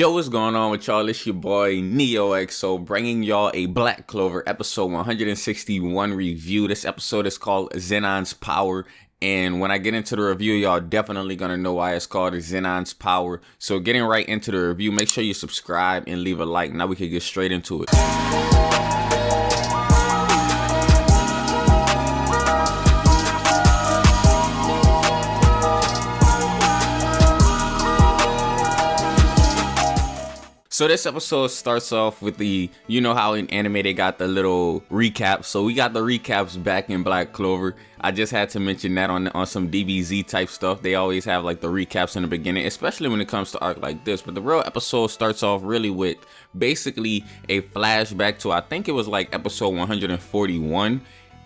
Yo, what's going on with y'all? It's your boy NeoXO bringing y'all a Black Clover episode 161 review. This episode is called Xenon'S Power. And when I get into the review, y'all definitely gonna know why it's called Xenon'S Power. So getting right into the review, make sure you subscribe and leave a like. Now we can get straight into it. So this episode starts off with you know how in anime they got the little recaps. So we got the recaps back in Black Clover. I just had to mention that on some DBZ type stuff. They always have like the recaps in the beginning, especially when it comes to arc like this. But the real episode starts off really with basically a flashback to, I think it was like episode 141.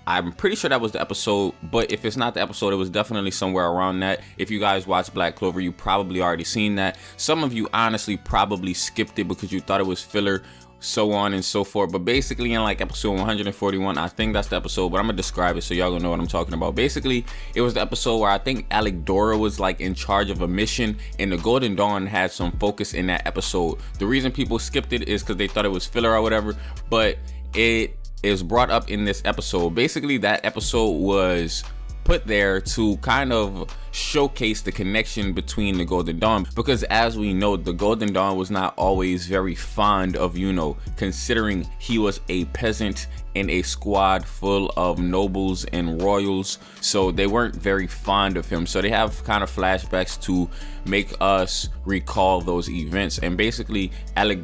I'm pretty sure that was the episode, but if it's not the episode, it was definitely somewhere around that. If you guys watch Black Clover, you probably already seen that. Some of you honestly probably skipped it because you thought it was filler, so on and so forth. But basically in like episode 141, I think that's the episode, but I'm gonna describe it so y'all gonna know what I'm talking about. Basically, it was the episode where I think Dora was like in charge of a mission, and the Golden Dawn had some focus in that episode. The reason people skipped it is because they thought it was filler or whatever, but it is brought up in this episode. Basically, that episode was put there to kind of showcase the connection between the Golden Dawn, because as we know, the Golden Dawn was not always very fond of Yuno, considering he was a peasant in a squad full of nobles and royals, so they weren't very fond of him. So they have kind of flashbacks to make us recall those events. And basically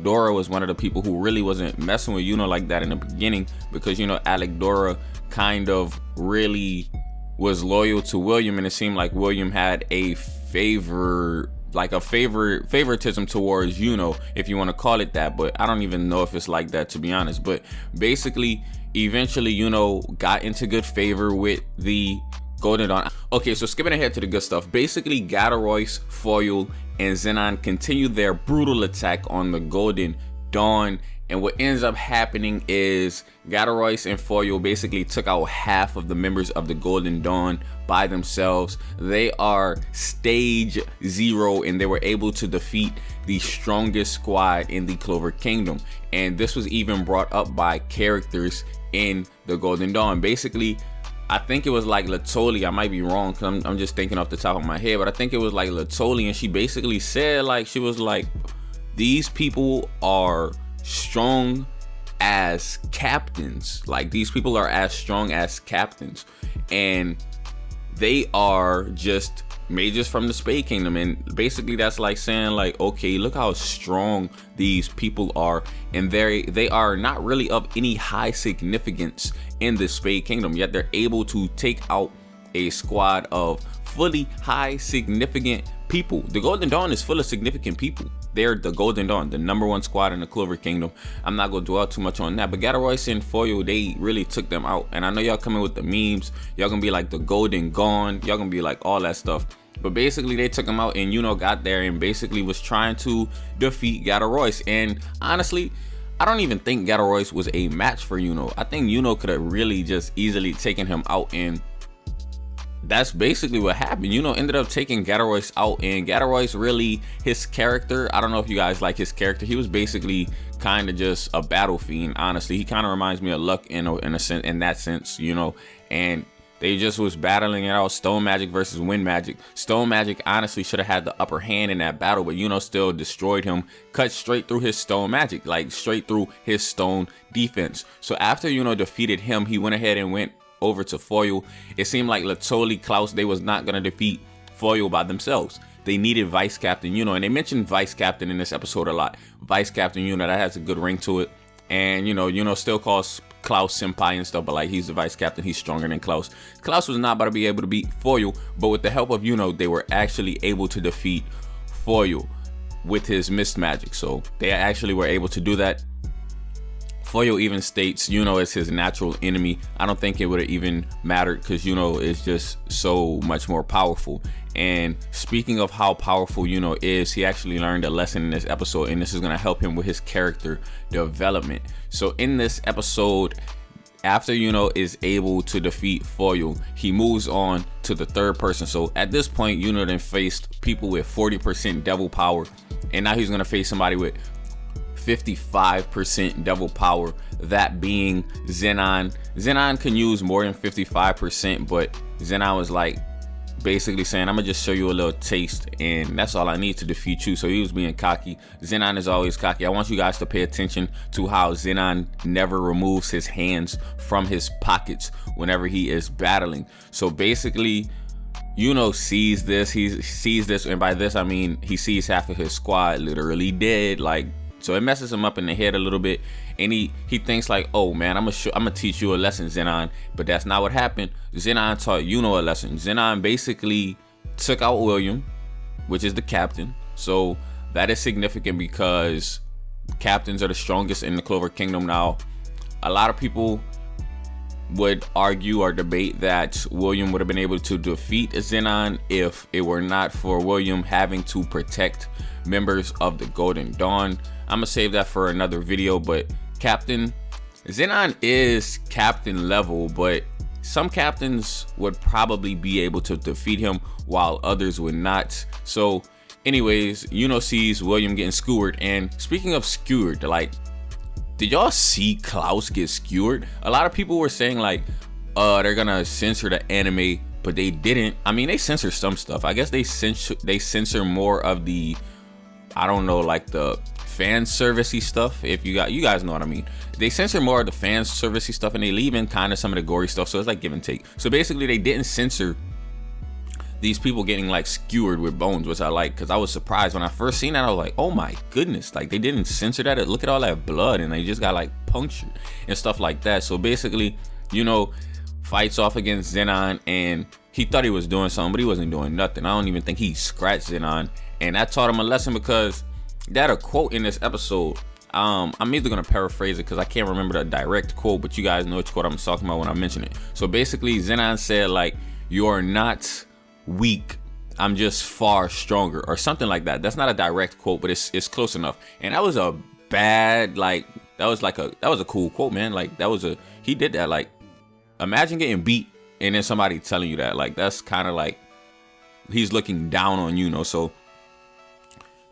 Dora was one of the people who really wasn't messing with Yuno like that in the beginning, because you know Dora kind of really was loyal to William, and it seemed like William had a favoritism towards Yuno, if you want to call it that. But I don't even know if it's like that, to be honest. But basically, eventually Yuno got into good favor with the Golden Dawn. Okay, so skipping ahead to the good stuff. Basically, Gatoroyce, Foil, and Zenon continued their brutal attack on the Golden Dawn. And what ends up happening is Gatoroyce and Foil basically took out half of the members of the Golden Dawn by themselves. They are stage 0, and they were able to defeat the strongest squad in the Clover Kingdom. And this was even brought up by characters in the Golden Dawn. Basically, I think it was like Latoli. I might be wrong because I'm just thinking off the top of my head, but I think it was like Latoli, and she basically said, like, she was like, these people are strong as captains. Like, these people are as strong as captains, and they are just mages from the Spade Kingdom. And basically that's like saying, like, okay, look how strong these people are, and they are not really of any high significance in the Spade Kingdom, yet they're able to take out a squad of fully high significant people. The Golden Dawn is full of significant people. They're the Golden Dawn, the #1 squad in the Clover Kingdom. I'm not gonna dwell too much on that, but Gatoroyce and Foil, they really took them out. And I know y'all coming with the memes, y'all gonna be like the Golden Gone, y'all gonna be like all that stuff, but basically they took them out, and Yuno got there and basically was trying to defeat Gatoroyce. And honestly, I don't even think Gatoroyce was a match for Yuno. I think Yuno could have really just easily taken him out, and that's basically what happened. Yuno ended up taking Gatoroyce out, and Gatoroyce really, his character, I don't know if you guys like his character. He was basically kind of just a battle fiend, honestly. He kind of reminds me of Luck in a sense, in that sense, you know. And they just was battling it out, stone magic versus wind magic. Stone magic honestly should have had the upper hand in that battle, but Yuno still destroyed him, cut straight through his stone magic, like straight through his stone defense. So after Yuno defeated him, he went ahead and went over to Foil. It seemed like Latoli, Klaus, they was not gonna defeat Foil by themselves. They needed Vice Captain Yuno, and they mentioned Vice Captain in this episode a lot. Vice Captain Yuno, that has a good ring to it. And you know, Yuno still calls Klaus senpai and stuff, but like, he's the Vice Captain, he's stronger than Klaus. Klaus was not about to be able to beat Foil, but with the help of Yuno, they were actually able to defeat Foil with his mist magic. So they actually were able to do that. Foil even states Yuno is his natural enemy. I don't think it would have even mattered, because Yuno is just so much more powerful. And speaking of how powerful Yuno is, he actually learned a lesson in this episode, and this is going to help him with his character development. So in this episode, after Yuno is able to defeat Foil, he moves on to the third person. So at this point, Yuno then faced people with 40% devil power, and now he's gonna face somebody with 55% devil power, that being Zenon. Zenon can use more than 55%, but Zenon was like basically saying, I'm gonna just show you a little taste and that's all I need to defeat you. So he was being cocky. Zenon is always cocky. I want you guys to pay attention to how Zenon never removes his hands from his pockets whenever he is battling. So basically, Yuno sees this, he sees this, and by this I mean he sees half of his squad literally dead. Like, so it messes him up in the head a little bit, and he thinks like, oh man, I'm gonna teach you a lesson, Zenon. But that's not what happened. Zenon taught Yuno a lesson. Zenon basically took out William, which is the captain. So that is significant because captains are the strongest in the Clover Kingdom now. A lot of people would argue or debate that William would have been able to defeat Zenon if it were not for William having to protect members of the Golden Dawn. I'm gonna save that for another video, but Captain Zenon is captain level, but some captains would probably be able to defeat him while others would not. So anyways, Yuno sees William getting skewered, and speaking of skewered, like, did y'all see Klaus get skewered? A lot of people were saying like, they're gonna censor the anime, but they didn't. I mean, they censor some stuff. I guess they censor more of the, I don't know, like the fan servicey stuff. If you guys know what I mean. They censor more of the fan servicey stuff, and they leave in kind of some of the gory stuff. So it's like give and take. So basically, they didn't censor these people getting like skewered with bones, which I like, because I was surprised when I first seen that. I was like, oh my goodness, like they didn't censor that. Look at all that blood, and they just got like punctured and stuff like that. So basically, Yuno fights off against Zenon, and he thought he was doing something, but he wasn't doing nothing. I don't even think he scratched Zenon, and that taught him a lesson, because that a quote in this episode. I'm either gonna paraphrase it because I can't remember the direct quote, but you guys know which quote I'm talking about when I mention it. So basically, Zenon said like, "You're not weak, I'm just far stronger," or something like that. That's not a direct quote, but it's close enough. And that was a bad, like, that was a cool quote, man. Like, he did that. Like, imagine getting beat and then somebody telling you that. Like, that's kind of like he's looking down on Yuno. So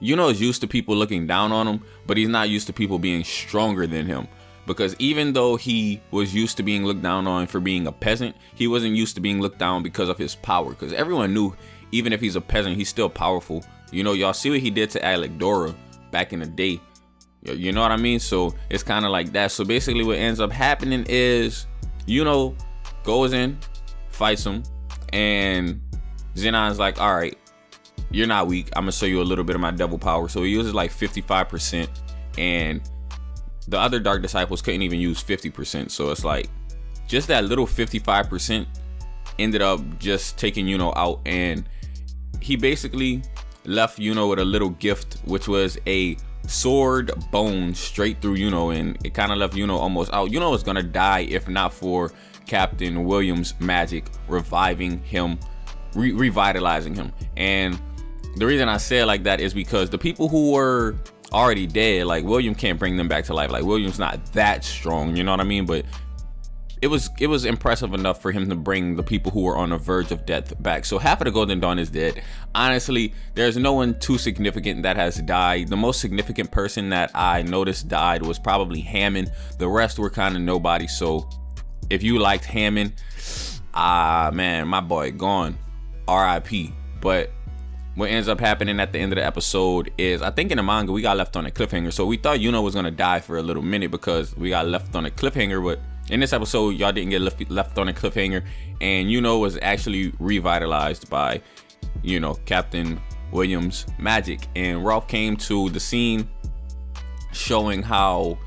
Yuno is used to people looking down on him, but he's not used to people being stronger than him. Because even though he was used to being looked down on for being a peasant, he wasn't used to being looked down because of his power. Because everyone knew, even if he's a peasant, he's still powerful. You know, y'all see what he did to Alec back in the day. You know what I mean? So it's kind of like that. So basically what ends up happening is Yuno goes in, fights him, and Zenon's like, all right, you're not weak. I'm going to show you a little bit of my devil power. So he uses like 55%, and the other Dark Disciples couldn't even use 50%. So it's like just that little 55% ended up just taking Yuno out. And he basically left Yuno with a little gift, which was a sword bone straight through Yuno. And it kind of left Yuno almost out. Yuno was going to die if not for Captain William's magic reviving him, revitalizing him. And the reason I say it like that is because the people who were already dead, like William can't bring them back to life. Like William's not that strong, you know what I mean? But it was impressive enough for him to bring the people who were on the verge of death back. So half of the Golden Dawn is dead. Honestly, there's no one too significant that has died. The most significant person that I noticed died was probably Hammond. The rest were kind of nobody. So if you liked Hammond, man, my boy gone, RIP. But what ends up happening at the end of the episode is, I think in the manga we got left on a cliffhanger. So we thought Yuno was gonna die for a little minute because we got left on a cliffhanger, but in this episode y'all didn't get left on a cliffhanger, and Yuno was actually revitalized by, you know, Captain William's magic. And Ralph came to the scene showing how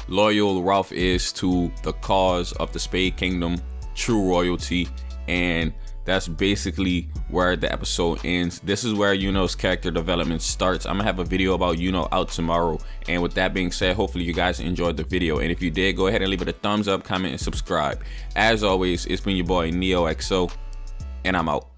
loyal Ralph is to the cause of the Spade Kingdom, true royalty. And that's basically where the episode ends. This is where Yuno's character development starts. I'm gonna have a video about Yuno out tomorrow. And with that being said, hopefully you guys enjoyed the video. And if you did, go ahead and leave it a thumbs up, comment, and subscribe. As always, it's been your boy NeoXO, and I'm out.